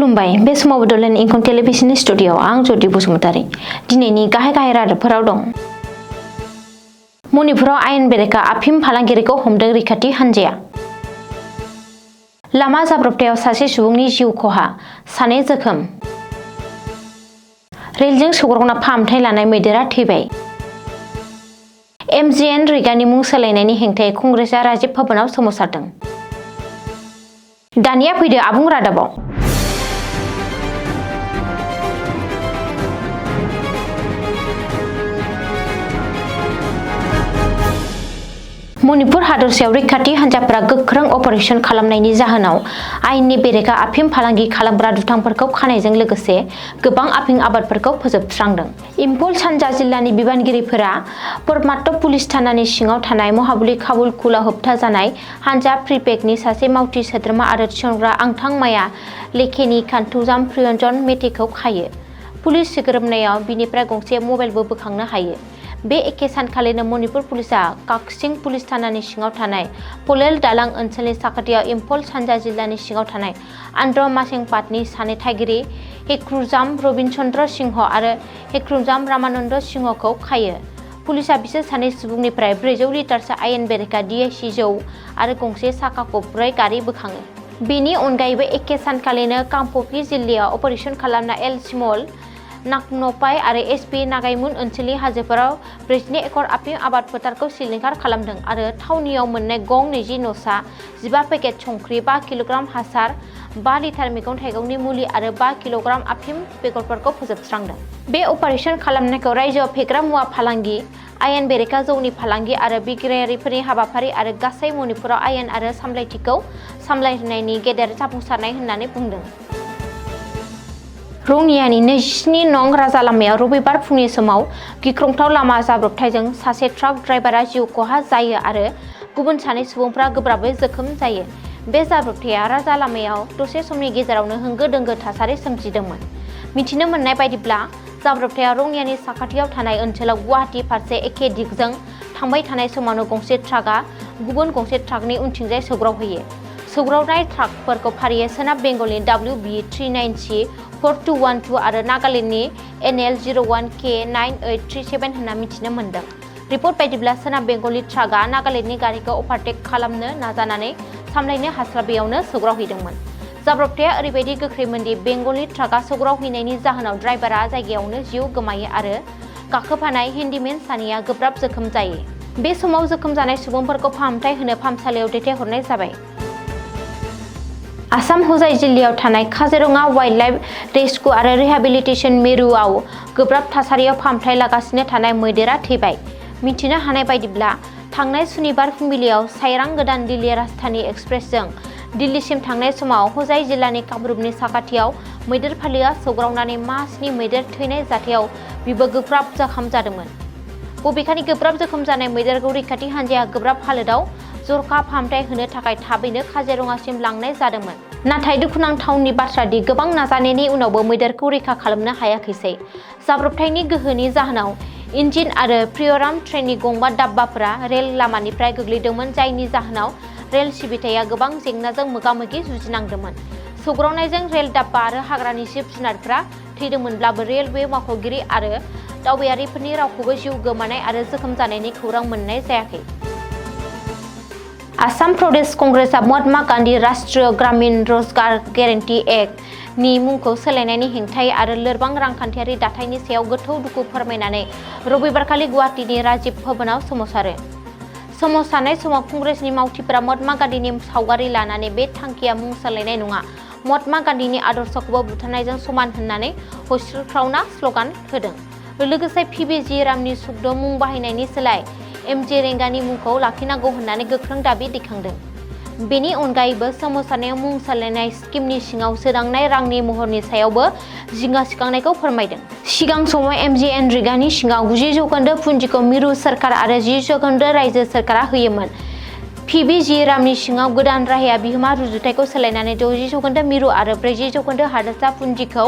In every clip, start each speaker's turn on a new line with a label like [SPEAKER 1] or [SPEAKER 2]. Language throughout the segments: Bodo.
[SPEAKER 1] खुलुमबाय बे समाव बडोलेण्ड इंखं टेलिभिजननि स्टुडिअ'आव आं ज्योति बसुमतारी दिनैनि गाहाय रादाबफोराव दं। मणिपुराव आयेन बेरेखा आफिम फालांगिरिखौ हमदों रैखाथि हान्जाया। लामा जाब्रबथायाव सासे सुबुंनि जिउ खहा, सानै जोखोम। रेलजों सौग्रावना फाहामथाय लानाय मैदेरा थैबाय। एमजिएन रेगानि मुं सोलायनायनि हेंथायै कंग्रेसआ राजीव भवनाव सोमावसारदों। दानिया फैदो आबुं रादाबाव। मणिपुर हादरसायाव रैखाथि हान्जाफोरा गोख्रों अपारेशन खालामनायनि जाहोनाव आयेननि बेरेखा आफिम फालांगि खालामग्रा दुथांफोरखौ खानायजों लोगोसे गोबां आफिम आबादफोरखौ फोजोबस्रांदों। इम्फल सानजा जिल्लानि बिबानगिरिफोरा परमात्त पुलिस थानानि सिङाव थानाय महाबली काबुल कुलाव होबथाजानाय हान्जा प्रिपेकनि सासे मावथि सोद्रोमा आरो थिसनग्रा आंथां माया लेखेनि खान्थुजाम प्रियन्जन मेथेखौ खायो। पुलिस सिग्रोमनायाव बिनिफ्राय गंसे मबाइलबो बोखांनो हायो। बे एखे सानखालिनो मणिपुर पुलिसआ काकसिं पुलिस थानानि सिङाव थानाय पलेल दालां ओनसोलनि साखाथियाव इम्फल सानजा जिल्लानि सिङाव थानाय आन्ध्र मासेंपाटनि सानै थागिरि हेक्रुजाम रबिनचन्द्र सिंह आरो हेक्रुजाम रामानन्द सिंहखौ खायो। पुलिसआ बिसोर सानै सुबुंनिफ्राय 400 लिटारसो आयेन बेरेखा DIC जौ आरो गंसे साखा खबब्रै गारि बोखाङो। बेनि अनगायैबो एखे सानखालिनो कांप'क्पि जिल्लायाव अपारेशन खालामना एल सिमल नाकनपाइ आरो SP नागाइमुन ओनसोलनि हाजोफोराव 42 एकड़ आफिम आबाद फोथारखौ सिलिंखार खालामदों आरो थावनियाव मोननाय गं 20 नसा, 15 पेकेट संख्रि, 5 किल'ग्राम हासार, 5 लिटार मैगं-थाइगंनि मुलि आरो 5 किल'ग्राम आफिम बेगरफोरखौ फोजोबस्रांदों। बे अपारेशन खालामनायखौ रायजोआव फेग्रा मुवा फालांगि, आयेन बेरेखा जौनि फालांगि आरो बिग्रायारिफोरनि हाबाफारि आरो गासै मणिपुराव आयेन आरो सामलायथिखौ सामलायनायनि गेदेर जाफुंसारनाय होननानै बुंदों। रङियानि 27 नं राजा लामायाव रबिबार फुंनि समाव गिख्रंथाव लामा जाब्रबथायजों सासे ट्राक ड्राइभारा जिउ खहा जायो आरो गुबुन सानै सुबुंफ्रा गोब्राबै जोखोम जायो। बे जाब्रबथाया राजा लामायाव दसे समनि गेजेरावनो होंगो-दोंगो थासारि सोमजिदोंमोन। मिथिनो मोननाय बायदिब्ला जाब्रबथाया रङियानि साखाथियाव थानाय ओनसोलाव गुवाहाटी फारसे एखे दिगजों थांबाय थानाय समावनो गंसे ट्राकआ गुबुन गंसे ट्राकनि उनथिंजाय सौग्रावहैयो। सौग्रावनाय ट्राकफोरखौ फारियै सोनाब बेंगलनि WB39C 4212 आरो नागालेण्डनि NL 01K9837 होनना मिथिनो मोन्दों। रिपर्ट बायदिब्ला सोनाब बेंगलनि ट्राकआ नागालेण्डनि गारिखौ अभारटेक खालामनो नाजानानै सामलायनो हास्लाबैयावनो सौग्रावहैदोंमोन। जाब्रबथाया ओरैबायदि गोख्रैमोन दि बेंगलनि ट्राकआ सौग्रावहैनायनि जाहोनाव ड्राइभारा जायगायावनो जिउ गोमायो आरो गाखोफानाय हेन्डिमेन सानैया गोब्राब जोखोम जायो। बे समाव जोखोम जानाय सुबुंफोरखौ फाहामथाय होनो फाहामसालियाव दैथायहरनाय जाबाय। आसाम हजाइ जिल्लायाव थानाय काजिरङा वाइल्डलाइफ रेस्क्यु आरो रिहेबिलिटेसन मिरुआव गोब्राब थासारियाव फाहामथाय लागासिनो थानाय मैदेरा थैबाय। मिथिनो हानाय बायदिब्ला थांनाय सुनिबार फुंबिलियाव साइरां गोदान दिल्ली राजधानी एक्सप्रेसजों दिल्लीसिम थांनाय समाव हजाइ जिल्लानि कामरुपनि साखाथियाव मैदेर फालोआ सौग्रावनानै मासनि मैदेर थैनाय जाथायाव बिबो गोब्राब जखम जादोंमोन। बबेखानि गोब्राब जोखोम जानाय मैदेरखौ रैखाथि हान्जाया गोब्राब हालोदाव जरखा फाहामथाय होनो थाखाय थाबैनो काजिरङासिम लांनाय जादोंमोन। नाथाय दुखुनांथावनि बाथ्रा दि गोबां नाजानायनि उनावबो मैदेरखौ रैखा खालामनो हायाखैसै। जाब्रबथायनि गोहोनि जाहोनाव इन्जिन आरो प्रियराम ट्रेननि गंबा दाब्बाफोरा रेल लामानिफ्राय गोग्लैदोंमोन, जायनि जाहोनाव रेल सिबिथाया गोबां जेंनाजों मोगा-मोगि जुजिनांदोंमोन। सौग्रावनायजों रेल दाब्बा आरो हाग्रानि जिब-जुनारफोरा थैदोंमोनब्लाबो रेलवे मावख'गिरि आरो दावबायारिफोरनि रावखौबो जिउ गोमानाय आरो जोखोम जानायनि खौरां मोननाय जायाखै। आसाम प्रदेश कंग्रेसआ महात्मा गान्धी राष्ट्रीय ग्रामीण रोजगार गेरेन्टी एक्ट नि मुंखौ सोलायनायनि हेंथायै आरो लोरबां रांखान्थियारि दाथायनि सायाव गोथौ दुखु फोरमायनानै रबिबारखालि गुवाहाटीनि राजीव भवनाव सोमावसारो। सोमावसारनाय समाव कंग्रेसनि मावथिफोरा महात्मा गान्धीनि सावगारि लानानै बे थांखिया मुं सोलायनाय नङा, महात्मा गान्धीनि आदर्शखौबो बुथारनायजों समान होननानै हस्रिख्रावना स्ल'गान होदों। लोगोसे PBG रामनि सुखद मुं बाहायनायनि सोलाय MJ रेगानि मुंखौ लाखिनांगौ होननानै गोख्रों दाबि दैखांदों। बेनि अनगायैबो सोमावसारनायाव मुं सोलायनाय स्किमनि सिङाव सोदांनाय रांनि महरनि सायावबो जिंगा सिखांनायखौ फोरमायदों। सिगां समाव MGN रेगानि सिङाव 90% पुन्जिखौ मिरु सोरखार आरो 10% रायजो सोरखारा होयोमोन। PBG रामनि सिङाव गोदान राहाया बिहोमा रुजुथायखौ सोलायनानै 60% मिरु आरो 40% हादोरसा पुन्जिखौ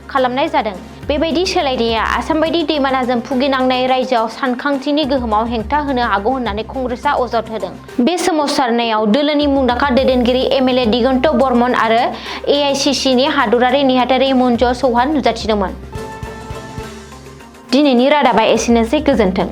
[SPEAKER 1] खालामनाय जादों। बेबायदि सोलायनाया आसाम बायदि दैबानाजों भुगिनांनाय रायजोआव सानखांथिनि गोहोमाव हेंथा होनो हागौ होननानै कंग्रेसआ अजद होदों। बे सोमावसारनायाव दोलोनि मुंदांखा दैदेनगिरि MLA दिगन्त बर्मन आरो AICCनि हादरारि नेहाथारि मनज चौहान नुजाथिदोंमोन। दिनैनि रादाबा एसेनोसै, गोजोन्थों।